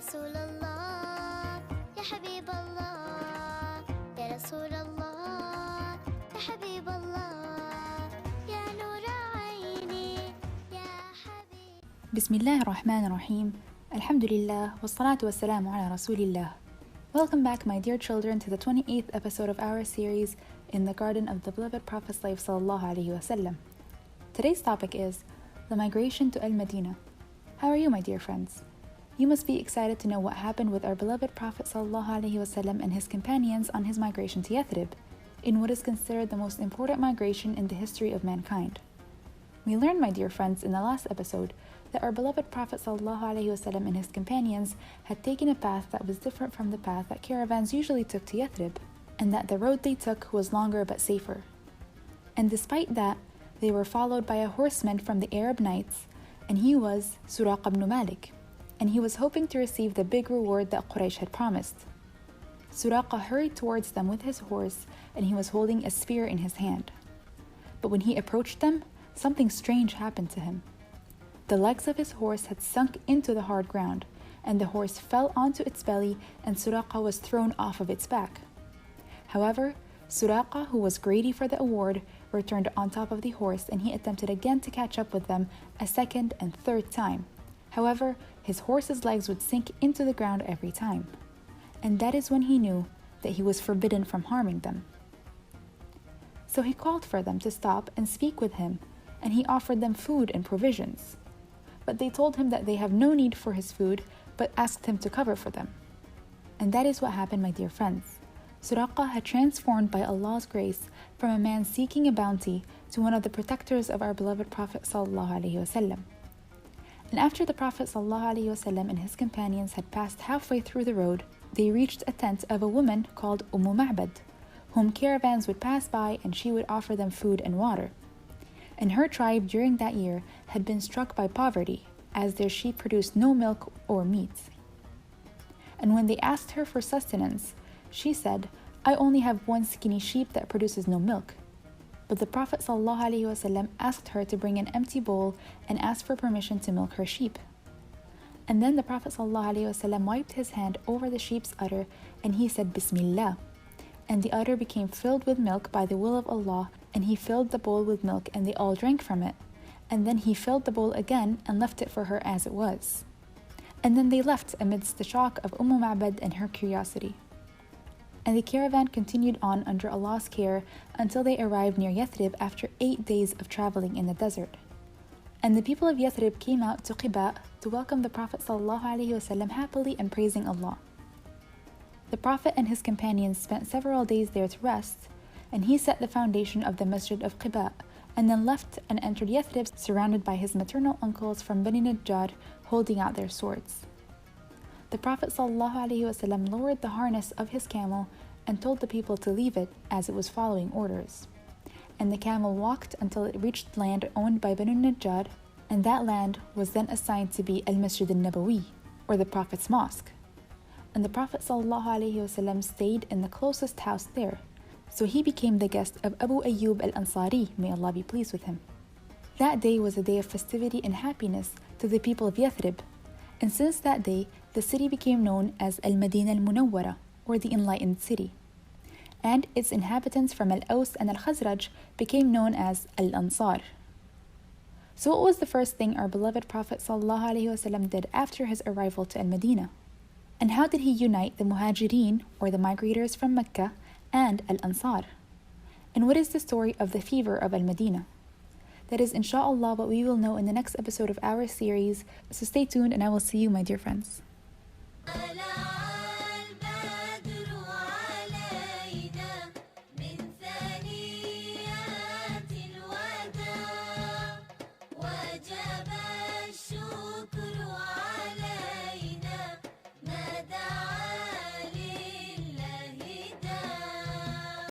رسول الله يا حبيب الله يا رسول الله يا حبيب الله يا نور عيني يا حبيب. بسم الله الرحمن الرحيم. الحمد لله والصلاة والسلام على رسول الله. Welcome back, my dear children, to the 28th episode of our series in the garden of the beloved Prophet sallallahu alaihi wasallam. Today's topic is the migration to Al-Madinah. How are you, my dear friends? You must be excited to know what happened with our beloved Prophet sallallahu alaihi wasallam and his companions on his migration to Yathrib, in what is considered the most important migration in the history of mankind. We learned, my dear friends, in the last episode that our beloved Prophet sallallahu alaihi wasallam and his companions had taken a path that was different from the path that caravans usually took to Yathrib, and that the road they took was longer but safer. And despite that, they were followed by a horseman from the Arab Knights, and he was Suraq ibn Malik, and he was hoping to receive the big reward that Quraysh had promised. Suraqa hurried towards them with his horse, and he was holding a spear in his hand. But when he approached them, something strange happened to him. The legs of his horse had sunk into the hard ground, and the horse fell onto its belly, and Suraqa was thrown off of its back. However, Suraqa, who was greedy for the award, returned on top of the horse, and he attempted again to catch up with them a second and third time. However, his horse's legs would sink into the ground every time, and that is when he knew that he was forbidden from harming them. So he called for them to stop and speak with him, and he offered them food and provisions. But they told him that they have no need for his food, but asked him to cover for them. And that is what happened, my dear friends. Suraqa had transformed by Allah's grace from a man seeking a bounty to one of the protectors of our beloved Prophet sallallahu alaihi wasallam. And after the Prophet ﷺ and his companions had passed halfway through the road, they reached a tent of a woman called Ma'bad, whom caravans would pass by, and she would offer them food and water. And her tribe during that year had been struck by poverty, as their sheep produced no milk or meat. And when they asked her for sustenance, she said, "I only have one skinny sheep that produces no milk." But the Prophet ﷺ asked her to bring an empty bowl and asked for permission to milk her sheep. And then the Prophet ﷺ wiped his hand over the sheep's udder, and he said, "Bismillah." And the udder became filled with milk by the will of Allah, and he filled the bowl with milk, and they all drank from it. And then he filled the bowl again and left it for her as it was. And then they left amidst the shock of Ma'bad and her curiosity. And the caravan continued on under Allah's care until they arrived near Yathrib after 8 days of traveling in the desert. And the people of Yathrib came out to Quba to welcome the Prophet ﷺ happily and praising Allah. The Prophet and his companions spent several days there to rest, and he set the foundation of the Masjid of Quba, and then left and entered Yathrib surrounded by his maternal uncles from Bani Najjar holding out their swords. The Prophet ﷺ lowered the harness of his camel and told the people to leave it as it was following orders. And the camel walked until it reached land owned by Bani Najjar, and that land was then assigned to be Al-Masjid al-Nabawi, or the Prophet's mosque. And the Prophet ﷺ stayed in the closest house there, so he became the guest of Abu Ayyub al-Ansari, may Allah be pleased with him. That day was a day of festivity and happiness to the people of Yathrib, and since that day, the city became known as Al-Madinah al-Munawwara, or the Enlightened City. And its inhabitants from Al-Aws and Al-Khazraj became known as Al-Ansar. So what was the first thing our beloved Prophet ﷺ did after his arrival to Al-Madinah? And how did he unite the Muhajirin, or the migrators from Mecca, and Al-Ansar? And what is the story of the fever of Al-Madinah? That is, inshallah, what we will know in the next episode of our series, so stay tuned and I will see you, my dear friends.